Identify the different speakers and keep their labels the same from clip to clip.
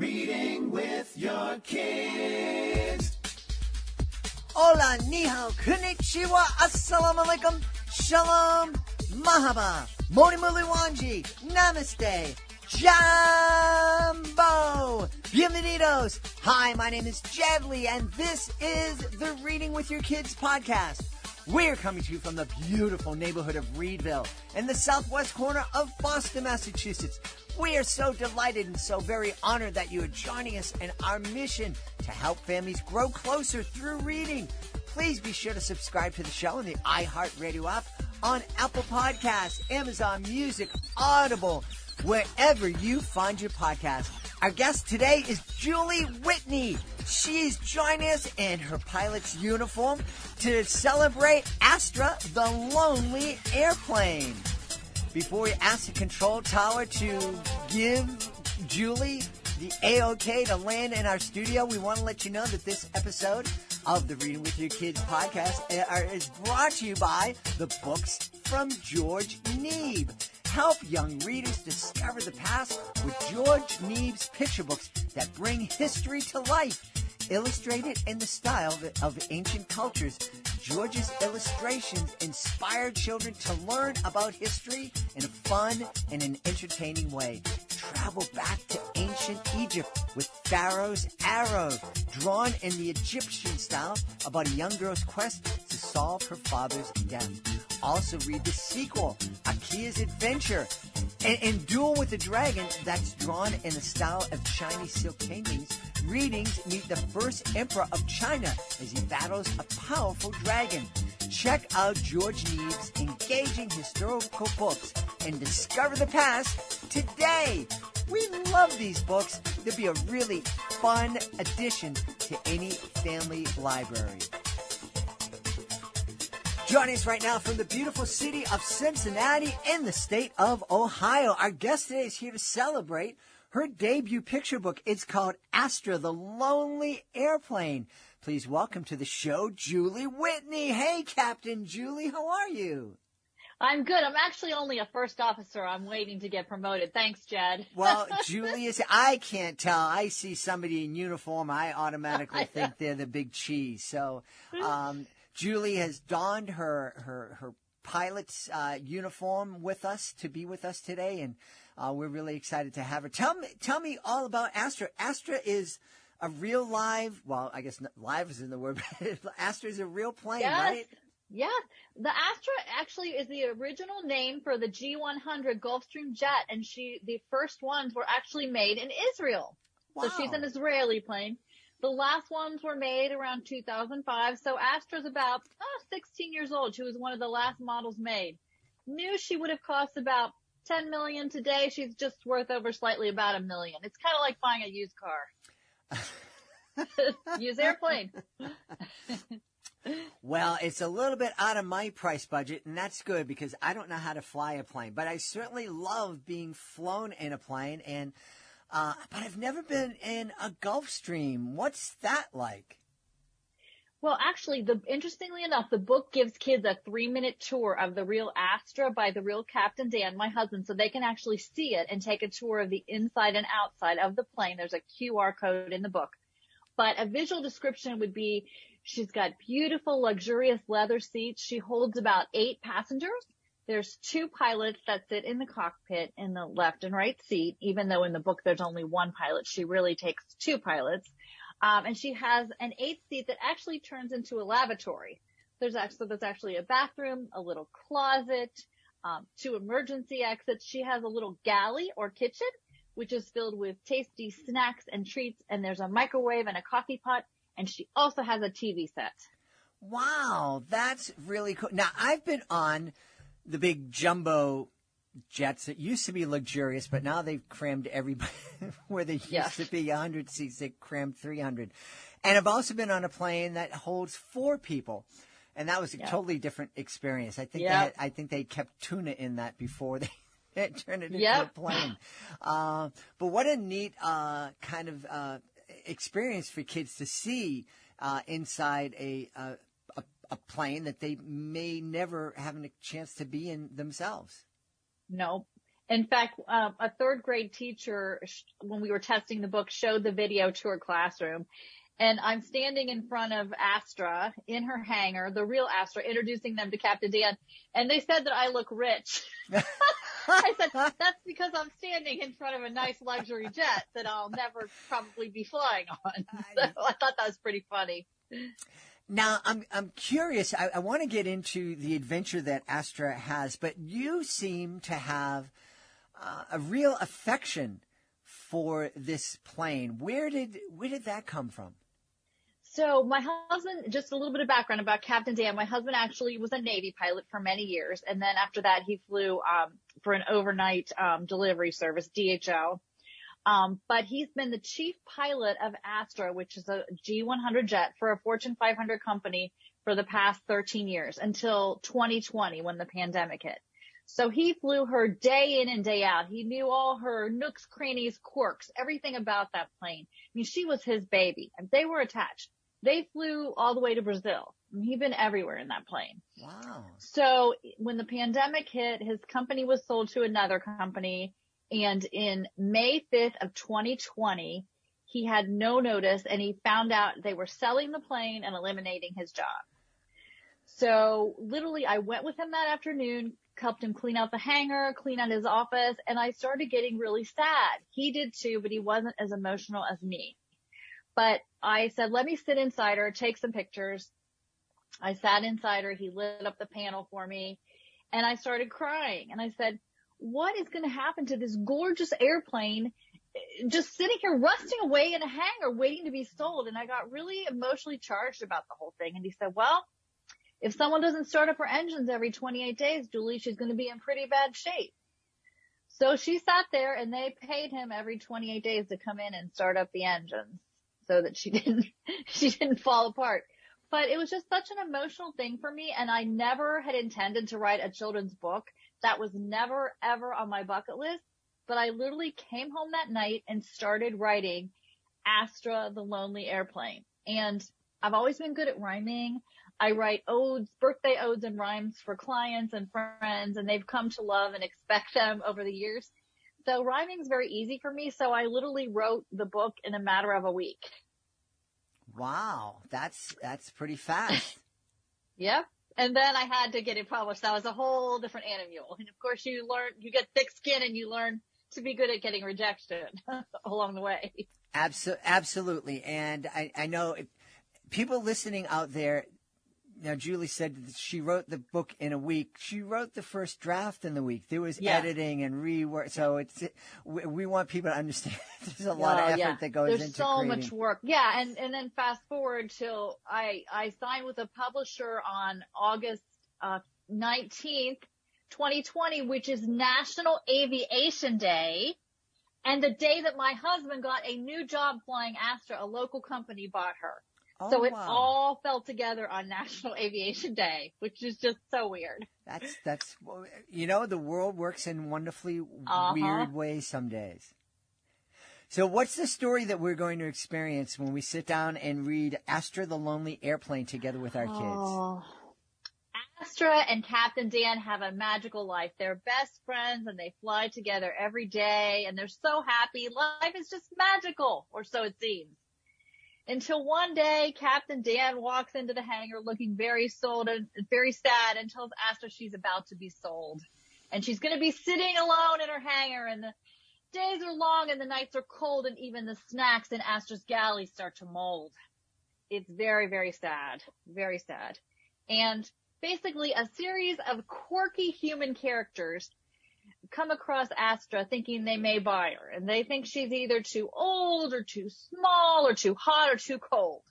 Speaker 1: Reading with your kids.
Speaker 2: Hola, ni hao, konnichiwa, assalamu alaikum, shalom, mahaba, moni muli wanji, namaste, jambo, bienvenidos. Hi, my name is Jedley, and this is the Reading with Your Kids podcast. We're coming to you from the beautiful neighborhood of Reedville in the southwest corner of Boston, Massachusetts. We are so delighted and so very honored that you are joining us in our mission to help families grow closer through reading. Please be sure to subscribe to the show on the iHeartRadio app, on Apple Podcasts, Amazon Music, Audible, wherever you find your podcast. Our guest today is Julie Whitney. She's joining us in her pilot's uniform to celebrate Astra The Lonely Airplane. Before we ask the control tower to give Julie the A-OK to land in our studio, we want to let you know that this episode of the Reading with Your Kids podcast is brought to you by the books from George Neeb. Help young readers discover the past with George Neeb's picture books that bring history to life. Illustrated in the style of ancient cultures, George's illustrations inspire children to learn about history in a fun and an entertaining way. Travel back to ancient Egypt with Pharaoh's Arrow, drawn in the Egyptian style about a young girl's quest to solve her father's death. Also read the sequel, Akia's Adventure, and Duel with the Dragon, that's drawn in the style of Chinese silk paintings. Readings meet the first emperor of China as he battles a powerful dragon. Check out George Neeb's engaging historical books and discover the past today. We love these books. They'll be a really fun addition to any family library. Joining us right now from the beautiful city of Cincinnati in the state of Ohio. Our guest today is here to celebrate her debut picture book. It's called Astra The Lonely Airplane. Please welcome to the show, Julie Whitney. Hey, Captain Julie, how are you?
Speaker 3: I'm good. I'm actually only a first officer. I'm waiting to get promoted. Thanks, Jed.
Speaker 2: Well, Julie, I can't tell. I see somebody in uniform, I automatically think they're the big cheese. So, Julie has donned her pilot's uniform with us to be with us today, and we're really excited to have her. Tell me all about Astra. Astra is a real live, well, I guess live isn't the word, but Astra is a real plane,
Speaker 3: Yes.
Speaker 2: right?
Speaker 3: Yeah. The Astra actually is the original name for the G100 Gulfstream jet, and the first ones were actually made in Israel.
Speaker 2: Wow.
Speaker 3: So she's an Israeli plane. The last ones were made around 2005, so Astra's about 16 years old. She was one of the last models made. Knew she would have cost about $10 million today. She's just worth over slightly about $1 million. It's kind of like buying a used car. Used airplane.
Speaker 2: Well, it's a little bit out of my price budget, and that's good because I don't know how to fly a plane. But I certainly love being flown in a plane, and but I've never been in a Gulfstream. What's that like?
Speaker 3: Well, actually, interestingly enough, the book gives kids a 3-minute tour of the real Astra by the real Captain Dan, my husband, so they can actually see it and take a tour of the inside and outside of the plane. There's a QR code in the book. But a visual description would be, she's got beautiful, luxurious leather seats. She holds about 8 passengers. There's 2 pilots that sit in the cockpit in the left and right seat, even though in the book there's only 1 pilot. She really takes 2 pilots. And she has an 8th seat that actually turns into a lavatory. There's actually a bathroom, a little closet, 2 emergency exits. She has a little galley or kitchen, which is filled with tasty snacks and treats. And there's a microwave and a coffee pot. And she also has a TV set.
Speaker 2: Wow, that's really cool. Now, I've been on the big jumbo jets that used to be luxurious, but now they've crammed everybody where they used to be 100 seats. They crammed 300. And I've also been on a plane that holds 4 people. And that was a totally different experience. I think they kept tuna in that before they turned it into a plane. But what a neat kind of experience for kids to see inside a plane that they may never have a chance to be in themselves.
Speaker 3: No. In fact, a third grade teacher, when we were testing the book, showed the video to her classroom. And I'm standing in front of Astra in her hangar, the real Astra, introducing them to Captain Dan. And they said that I look rich. I said, that's because I'm standing in front of a nice luxury jet that I'll never probably be flying on. So I thought that was pretty funny.
Speaker 2: Now, I'm curious. I want to get into the adventure that Astra has, but you seem to have a real affection for this plane. Where did that come from?
Speaker 3: So my husband, just a little bit of background about Captain Dan. My husband actually was a Navy pilot for many years. And then after that, he flew for an overnight delivery service, DHL. But he's been the chief pilot of Astra, which is a G100 jet for a Fortune 500 company for the past 13 years until 2020 when the pandemic hit. So he flew her day in and day out. He knew all her nooks, crannies, quirks, everything about that plane. I mean, she was his baby and they were attached. They flew all the way to Brazil. I mean, he'd been everywhere in that plane.
Speaker 2: Wow.
Speaker 3: So when the pandemic hit, his company was sold to another company. And in May 5th of 2020, he had no notice and he found out they were selling the plane and eliminating his job. So literally I went with him that afternoon, helped him clean out the hangar, clean out his office, and I started getting really sad. He did too, but he wasn't as emotional as me. But I said, let me sit inside her, take some pictures. I sat inside her. He lit up the panel for me and I started crying. And I said, what is going to happen to this gorgeous airplane just sitting here rusting away in a hangar waiting to be sold? And I got really emotionally charged about the whole thing. And he said, well, if someone doesn't start up her engines every 28 days, Julie, she's going to be in pretty bad shape. So she sat there and they paid him every 28 days to come in and start up the engines so that she didn't fall apart. But it was just such an emotional thing for me. And I never had intended to write a children's book. That was never, ever on my bucket list. But I literally came home that night and started writing Astra The Lonely Airplane. And I've always been good at rhyming. I write odes, birthday odes and rhymes for clients and friends, and they've come to love and expect them over the years. So rhyming is very easy for me. So I literally wrote the book in a matter of a week.
Speaker 2: Wow. That's pretty fast.
Speaker 3: Yep. And then I had to get it published. That was a whole different animal. And of course you get thick skin and you learn to be good at getting rejection along the way.
Speaker 2: Absolutely. And I know people listening out there, now Julie said that she wrote the book in a week. She wrote the first draft in the week. There was editing and rework. So we want people to understand there's a lot of effort that goes into
Speaker 3: There's so
Speaker 2: creating.
Speaker 3: much work. Yeah. And then fast forward till I signed with a publisher on August 19th, 2020, which is National Aviation Day. And the day that my husband got a new job flying Astra, a local company bought her. So it all fell together on National Aviation Day, which is just so weird.
Speaker 2: That's the world works in wonderfully weird ways some days. So what's the story that we're going to experience when we sit down and read Astra The Lonely Airplane together with our kids?
Speaker 3: Astra and Captain Dan have a magical life. They're best friends and they fly together every day and they're so happy. Life is just magical, or so it seems. Until one day, Captain Dan walks into the hangar looking very sold and very sad and tells Astra she's about to be sold. And she's going to be sitting alone in her hangar and the days are long and the nights are cold and even the snacks in Astra's galley start to mold. It's very, very sad. Very sad. And basically a series of quirky human characters come across Astra thinking they may buy her, and they think she's either too old or too small or too hot or too cold.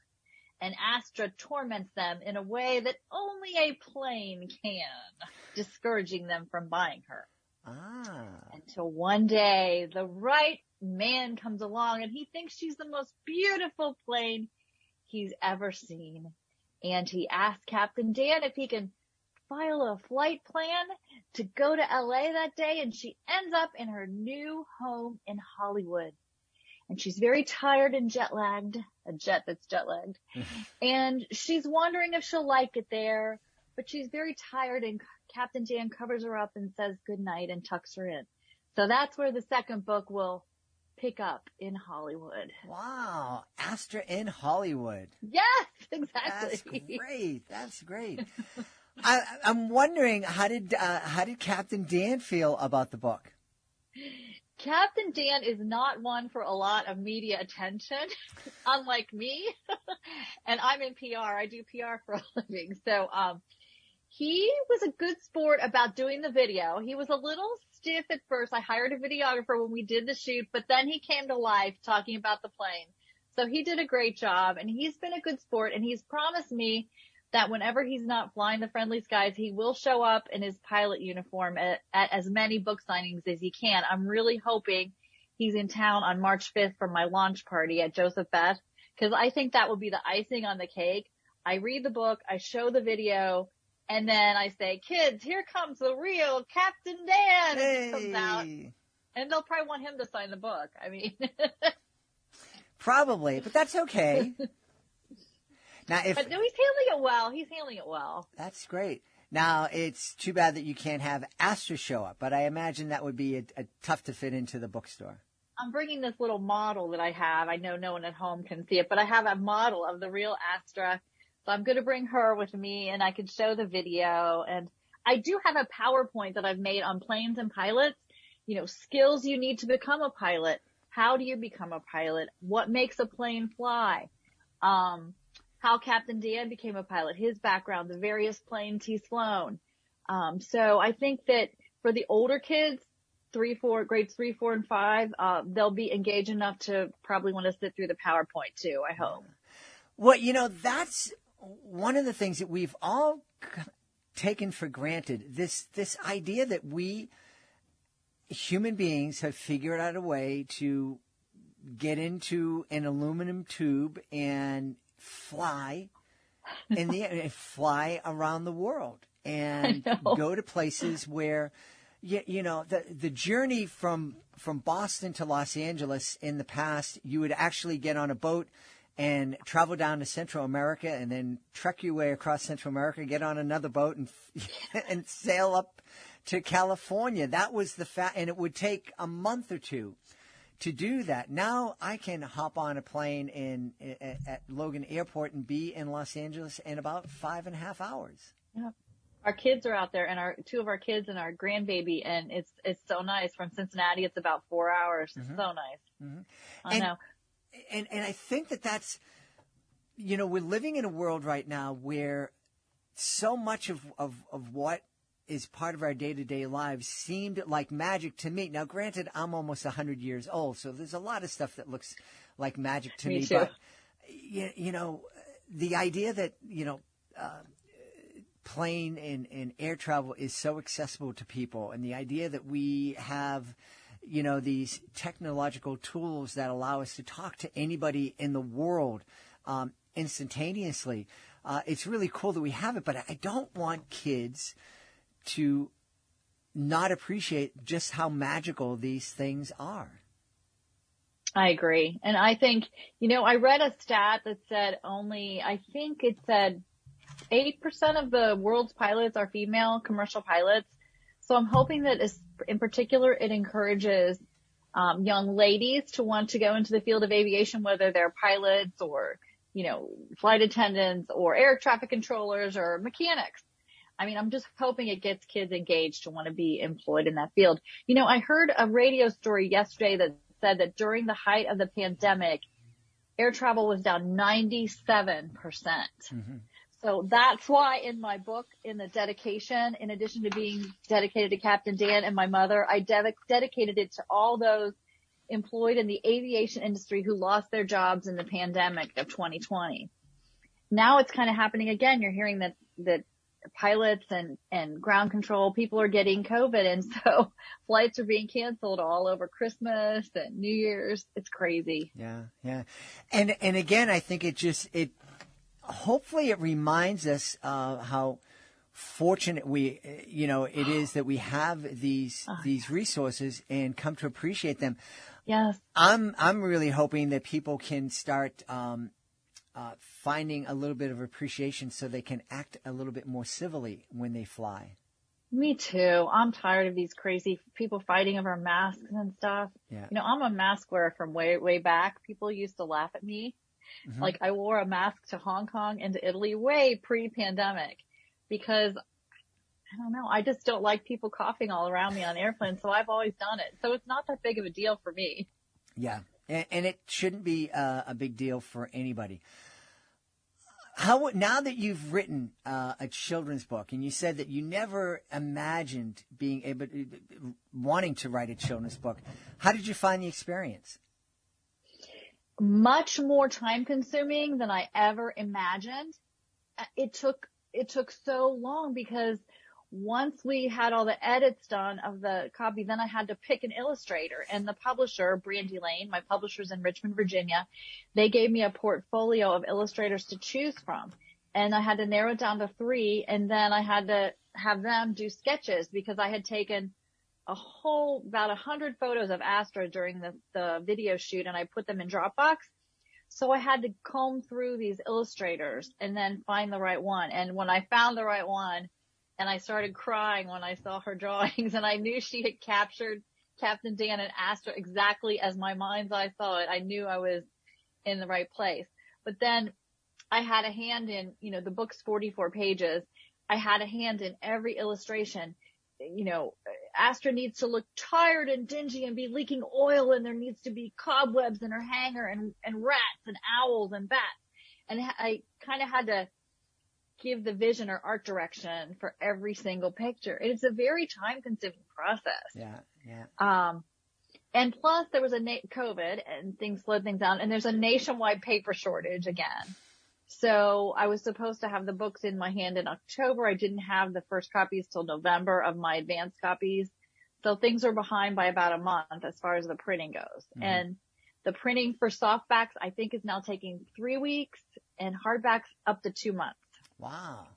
Speaker 3: And Astra torments them in a way that only a plane can, discouraging them from buying her. Until one day, the right man comes along and he thinks she's the most beautiful plane he's ever seen. And he asks Captain Dan if he can file a flight plan to go to LA that day, and she ends up in her new home in Hollywood. And she's very tired and jet-lagged, a jet that's jet-lagged. And she's wondering if she'll like it there, but she's very tired, and Captain Dan covers her up and says goodnight and tucks her in. So that's where the second book will pick up in Hollywood.
Speaker 2: Wow. Astra in Hollywood.
Speaker 3: Yes, exactly.
Speaker 2: That's great. That's great. I'm wondering, how did Captain Dan feel about the book?
Speaker 3: Captain Dan is not one for a lot of media attention, unlike me. And I'm in PR. I do PR for a living. So, he was a good sport about doing the video. He was a little stiff at first. I hired a videographer when we did the shoot, but then he came to life talking about the plane. So he did a great job, and he's been a good sport, and he's promised me that whenever he's not flying the friendly skies, he will show up in his pilot uniform at as many book signings as he can. I'm really hoping he's in town on March 5th for my launch party at Joseph Beth, because I think that will be the icing on the cake. I read the book, I show the video, and then I say, kids, here comes the real Captain Dan.
Speaker 2: Hey.
Speaker 3: And he comes out, and they'll probably want him to sign the book. I mean,
Speaker 2: probably, but that's okay. Now,
Speaker 3: but no, he's handling it well. He's handling it well.
Speaker 2: That's great. Now, it's too bad that you can't have Astra show up, but I imagine that would be a tough to fit into the bookstore.
Speaker 3: I'm bringing this little model that I have. I know no one at home can see it, but I have a model of the real Astra. So I'm going to bring her with me, and I can show the video. And I do have a PowerPoint that I've made on planes and pilots. You know, skills you need to become a pilot. How do you become a pilot? What makes a plane fly? How Captain Dan became a pilot, his background, the various planes he's flown. So I think that for the older kids, grades 3, 4, and 5, they'll be engaged enough to probably want to sit through the PowerPoint too, I hope.
Speaker 2: Well, you know, that's one of the things that we've all taken for granted, this idea that we human beings have figured out a way to get into an aluminum tube and fly in the air, fly around the world and go to places where, you know, the journey from Boston to Los Angeles in the past, you would actually get on a boat and travel down to Central America and then trek your way across Central America, get on another boat and sail up to California. That was the fact, and it would take a month or two to do that. Now I can hop on a plane at Logan Airport and be in Los Angeles in about 5.5 hours.
Speaker 3: Yeah. Our kids are out there, and two of our kids and our grandbaby, and it's so nice. From Cincinnati, it's about 4 hours. It's so nice. Mm-hmm. I know.
Speaker 2: And I think that's, you know, we're living in a world right now where so much of what is part of our day-to-day lives seemed like magic to me. Now, granted, I'm almost 100 years old, so there's a lot of stuff that looks like magic to me.
Speaker 3: Too.
Speaker 2: But, you know, the idea that, you know, plane and air travel is so accessible to people, and the idea that we have, you know, these technological tools that allow us to talk to anybody in the world instantaneously, it's really cool that we have it. But I don't want kids to not appreciate just how magical these things are.
Speaker 3: I agree. And I think, you know, I read a stat that said I think it said 8% of the world's pilots are female commercial pilots. So I'm hoping that in particular, it encourages young ladies to want to go into the field of aviation, whether they're pilots or, you know, flight attendants or air traffic controllers or mechanics. I mean, I'm just hoping it gets kids engaged to want to be employed in that field. You know, I heard a radio story yesterday that said that during the height of the pandemic, air travel was down 97%. Mm-hmm. So that's why in my book, in the dedication, in addition to being dedicated to Captain Dan and my mother, I dedicated it to all those employed in the aviation industry who lost their jobs in the pandemic of 2020. Now it's kind of happening again. You're hearing that pilots and ground control people are getting COVID, and so flights are being canceled all over Christmas and New Year's. It's crazy.
Speaker 2: Yeah. And again, I think it hopefully it reminds us how fortunate it is that we have these resources and come to appreciate them.
Speaker 3: Yes.
Speaker 2: I'm really hoping that people can start finding a little bit of appreciation so they can act a little bit more civilly when they fly.
Speaker 3: Me too. I'm tired of these crazy people fighting over masks and stuff.
Speaker 2: Yeah.
Speaker 3: I'm a mask wearer from way, way back. People used to laugh at me.
Speaker 2: Hmm.
Speaker 3: Like I wore a mask to Hong Kong and to Italy way pre-pandemic because I don't know. I just don't like people coughing all around me on airplanes. So I've always done it. So it's not that big of a deal for me.
Speaker 2: Yeah. And it shouldn't be a big deal for anybody. How now that you've written a children's book, and you said that you never imagined wanting to write a children's book, how did you find the experience?
Speaker 3: Much more time consuming than I ever imagined. It took so long because once we had all the edits done of the copy, then I had to pick an illustrator, and the publisher, Brandy Lane, my publisher's in Richmond, Virginia, they gave me a portfolio of illustrators to choose from. And I had to narrow it down to 3, and then I had to have them do sketches because I had taken about 100 photos of Astra during the video shoot, and I put them in Dropbox. So I had to comb through these illustrators and then find the right one. And when I found the right one, and I started crying when I saw her drawings, and I knew she had captured Captain Dan and Astra exactly as my mind's eye saw it. I knew I was in the right place. But then I had a hand in, the book's 44 pages. I had a hand in every illustration. Astra needs to look tired and dingy and be leaking oil, and there needs to be cobwebs in her hangar and rats and owls and bats. And I kind of had to give the vision or art direction for every single picture. It's a very time consuming process.
Speaker 2: Yeah.
Speaker 3: And plus there was COVID and things slowed things down, and there's a nationwide paper shortage again. So I was supposed to have the books in my hand in October. I didn't have the first copies till November of my advanced copies. So things are behind by about a month as far as the printing goes. Mm-hmm. And the printing for softbacks, I think, is now taking 3 weeks, and hardbacks up to 2 months.
Speaker 2: Wow.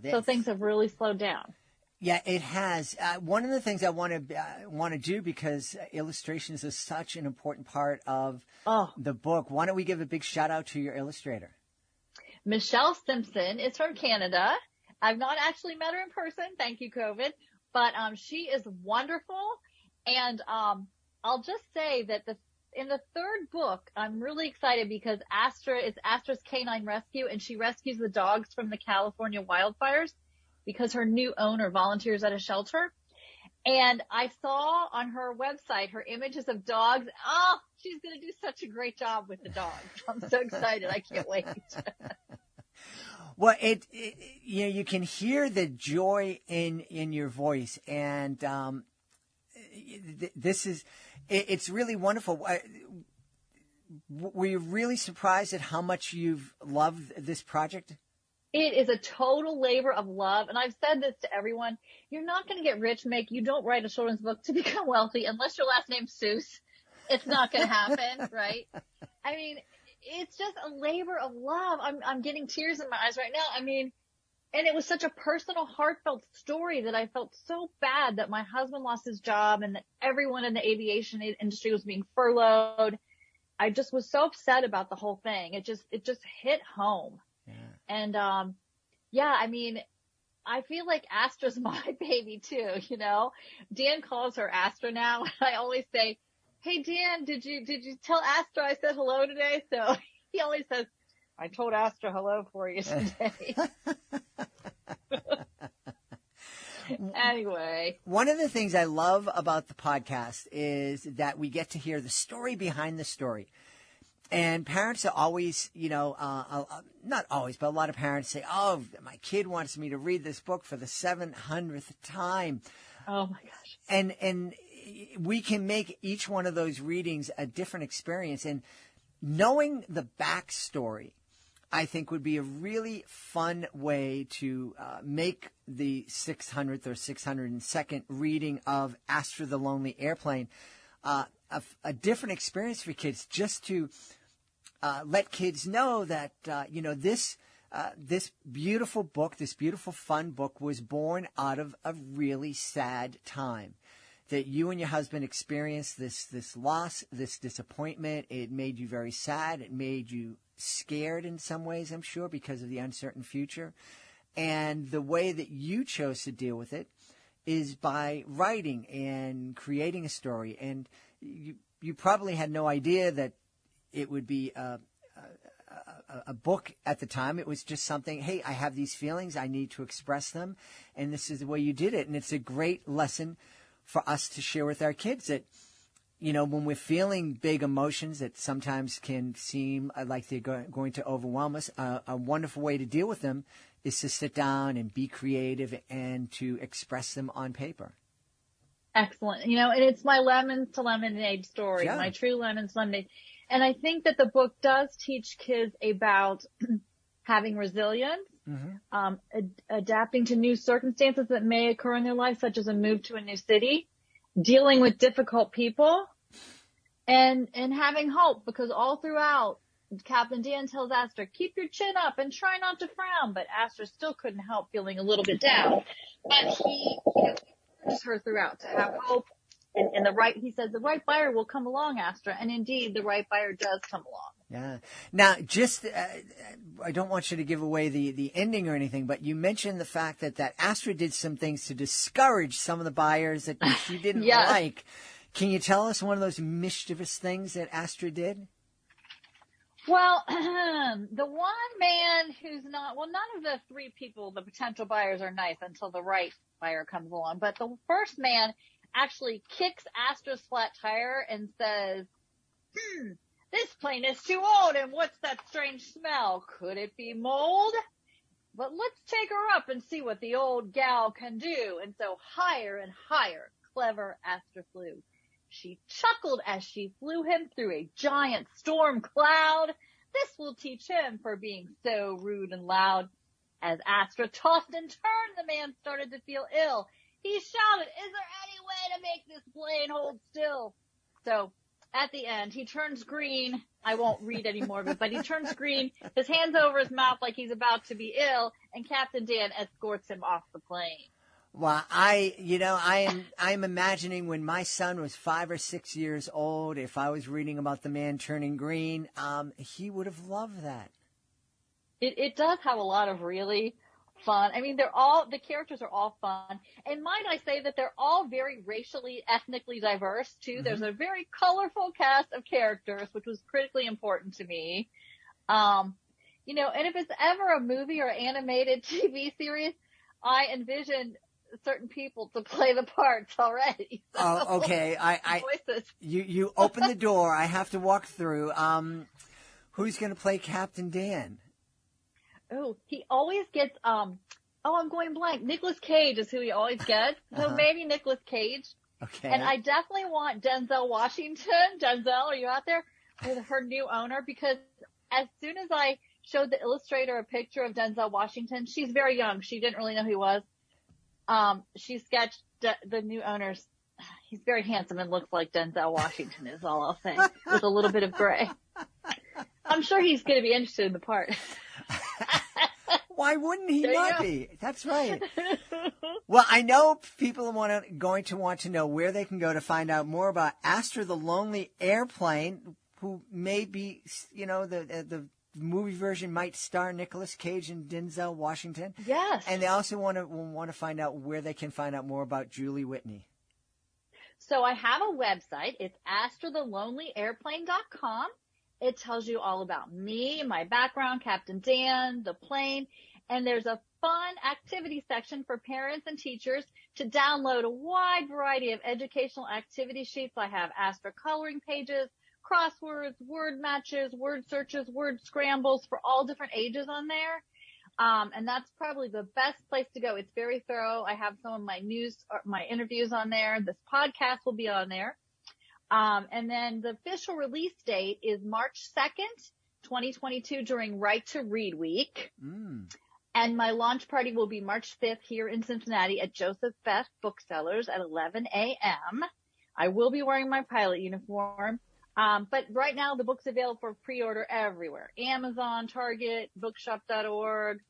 Speaker 3: So things have really slowed down.
Speaker 2: Yeah, it has. One of the things I want to do, because illustrations is such an important part of the book. Why don't we give a big shout out to your illustrator?
Speaker 3: Michelle Simpson is from Canada. I've not actually met her in person. Thank you, COVID. But she is wonderful. And I'll just say that in the 3rd book, I'm really excited because Astra is Astra's canine rescue, and she rescues the dogs from the California wildfires because her new owner volunteers at a shelter. And I saw on her website her images of dogs. Oh, she's going to do such a great job with the dogs. I'm so excited. I can't wait.
Speaker 2: Well, you can hear the joy in your voice, and it's really wonderful. Were you really surprised at how much you've loved this project?
Speaker 3: It is a total labor of love. And I've said this to everyone. You're not going to get rich, you don't write a children's book to become wealthy unless your last name's Seuss. It's not going to happen, right? I mean, it's just a labor of love. I'm getting tears in my eyes right now. I mean, and it was such a personal, heartfelt story that I felt so bad that my husband lost his job and that everyone in the aviation industry was being furloughed. I just was so upset about the whole thing. It just hit home. Yeah. And, I mean, I feel like Astra's my baby too, Dan calls her Astra now. I always say, hey, Dan, did you tell Astra I said hello today? So he always says, I told Astra hello for you today. Anyway.
Speaker 2: One of the things I love about the podcast is that we get to hear the story behind the story. And parents are always, not always, but a lot of parents say, oh, my kid wants me to read this book for the 700th time.
Speaker 3: Oh, my gosh.
Speaker 2: And we can make each one of those readings a different experience. And knowing the backstory, I think, would be a really fun way to make the 600th or 602nd reading of Astra The Lonely Airplane a different experience for kids, just to let kids know that, this beautiful book, this beautiful fun book was born out of a really sad time. That you and your husband experienced this loss, this disappointment. It made you very sad. It made you scared in some ways, I'm sure, because of the uncertain future. And the way that you chose to deal with it is by writing and creating a story. And you probably had no idea that it would be a book at the time. It was just something, hey, I have these feelings, I need to express them, and this is the way you did it. And it's a great lesson for us to share with our kids that, when we're feeling big emotions that sometimes can seem like they're going to overwhelm us, a wonderful way to deal with them is to sit down and be creative and to express them on paper.
Speaker 3: Excellent. And it's my lemons to lemonade story,
Speaker 2: Yeah.
Speaker 3: my true lemons to lemonade. And I think that the book does teach kids about having resilience, adapting to new circumstances that may occur in their life, such as a move to a new city, dealing with difficult people, and having hope, because all throughout, Captain Dan tells Astra, keep your chin up and try not to frown. But Astra still couldn't help feeling a little bit down. But he urges her throughout to have hope. And he says, the right buyer will come along, Astra. And indeed, the right buyer does come along.
Speaker 2: Yeah. Now, just, I don't want you to give away the ending or anything, but you mentioned the fact that Astra did some things to discourage some of the buyers that she didn't
Speaker 3: Yes.
Speaker 2: like. Can you tell us one of those mischievous things that Astra did?
Speaker 3: Well, the one man who's none of the three people, the potential buyers, are nice until the right buyer comes along. But the first man actually kicks Astra's flat tire and says, this plane is too old, and what's that strange smell? Could it be mold? But let's take her up and see what the old gal can do. And so higher and higher, clever Astra flew. She chuckled as she flew him through a giant storm cloud. This will teach him for being so rude and loud. As Astra tossed and turned, the man started to feel ill. He shouted, is there any way to make this plane hold still? So at the end, he turns green. I won't read any more of it, but he turns green, his hands over his mouth like he's about to be ill, and Captain Dan escorts him off the plane.
Speaker 2: Well, I'm imagining when my son was 5 or 6 years old, if I was reading about the man turning green, he would have loved that.
Speaker 3: It does have a lot of really fun. I mean, the characters are all fun. And might I say that they're all very racially, ethnically diverse too. Mm-hmm. There's a very colorful cast of characters, which was critically important to me. And if it's ever a movie or animated TV series, I envision certain people to play the parts already. So,
Speaker 2: oh, okay. You open the door. I have to walk through. Who's going to play Captain Dan?
Speaker 3: Oh, he always gets, I'm going blank. Nicolas Cage is who he always gets. So maybe Nicolas Cage.
Speaker 2: Okay.
Speaker 3: And I definitely want Denzel Washington. Denzel, are you out there? With her new owner, because as soon as I showed the illustrator a picture of Denzel Washington, she's very young. She didn't really know who he was. She sketched the new owners. He's very handsome and looks like Denzel Washington is all I'll say, with a little bit of gray. I'm sure he's going to be interested in the part.
Speaker 2: Why wouldn't he not be? That's right. Well, I know people are going to want to know where they can go to find out more about Astra the Lonely Airplane, who may be, the movie version might star Nicolas Cage and Denzel Washington.
Speaker 3: Yes.
Speaker 2: And they also want to find out where they can find out more about Julie Whitney.
Speaker 3: So I have a website. It's AstraTheLonelyAirplane.com. It tells you all about me, my background, Captain Dan, the plane, and there's a fun activity section for parents and teachers to download a wide variety of educational activity sheets. I have Astra coloring pages, crosswords, word matches, word searches, word scrambles for all different ages on there. And that's probably the best place to go. It's very thorough. I have some of my my interviews on there. This podcast will be on there. And then the official release date is March 2nd, 2022 during Right to Read Week. And my launch party will be March 5th here in Cincinnati at Joseph Best Booksellers at 11 a.m. I will be wearing my pilot uniform. But right now the book's available for pre-order everywhere. Amazon, Target, bookshop.org,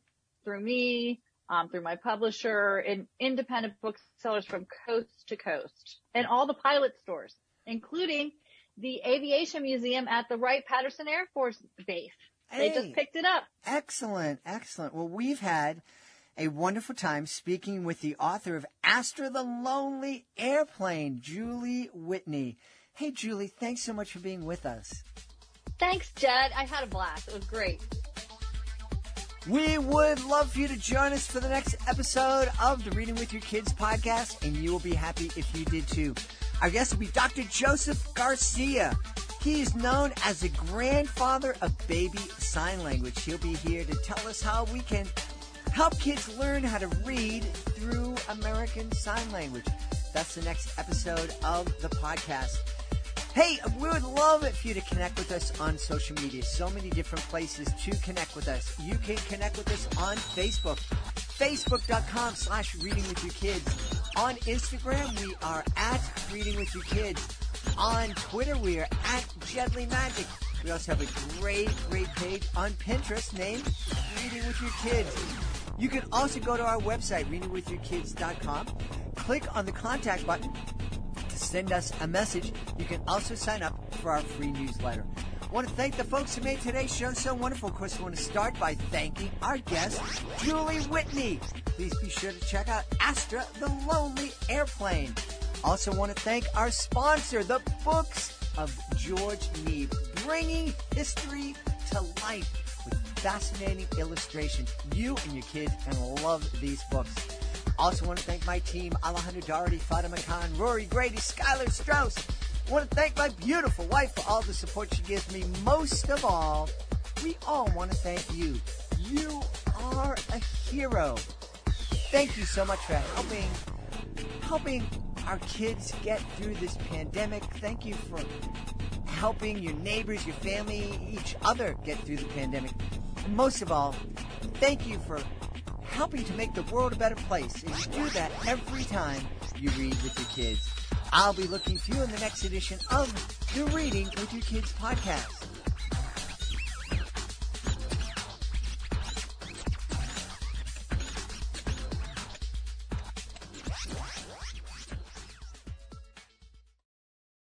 Speaker 3: through me, through my publisher, and independent booksellers from coast to coast. And all the pilot stores, including the Aviation Museum at the Wright-Patterson Air Force Base. They just picked it up.
Speaker 2: Excellent, excellent. Well, we've had a wonderful time speaking with the author of Astra The Lonely Airplane, Julie Whitney. Hey, Julie, thanks so much for being with us.
Speaker 3: Thanks, Jed. I had a blast. It was great.
Speaker 2: We would love for you to join us for the next episode of the Reading with Your Kids podcast, and you will be happy if you did too. Our guest will be Dr. Joseph Garcia. He is known as the grandfather of baby sign language. He'll be here to tell us how we can help kids learn how to read through American Sign Language. That's the next episode of the podcast. Hey, we would love it for you to connect with us on social media. So many different places to connect with us. You can connect with us on Facebook, facebook.com/readingwithyourkids. On Instagram, we are at Reading With Your Kids. On Twitter, we are at Jedley Magic. We also have a great page on Pinterest named Reading With Your Kids. You can also go to our website, readingwithyourkids.com. Click on the contact button to send us a message. You can also sign up for our free newsletter. I want to thank the folks who made today's show so wonderful. Of course, I want to start by thanking our guest, Julie Whitney. Please be sure to check out Astra The Lonely Airplane. Also want to thank our sponsor, the Books of George Neebe, bringing history to life with fascinating illustrations. You and your kids are going to love these books. Also want to thank my team, Alejandro Doherty, Fatima Khan, Rory Grady, Skylar Strauss. I want to thank my beautiful wife for all the support she gives me. Most of all, we all want to thank you. You are a hero. Thank you so much for helping our kids get through this pandemic. Thank you for helping your neighbors, your family, each other get through the pandemic. And most of all, thank you for helping to make the world a better place. And you do that every time you read with your kids. I'll be looking for you in the next edition of the Reading with Your Kids podcast.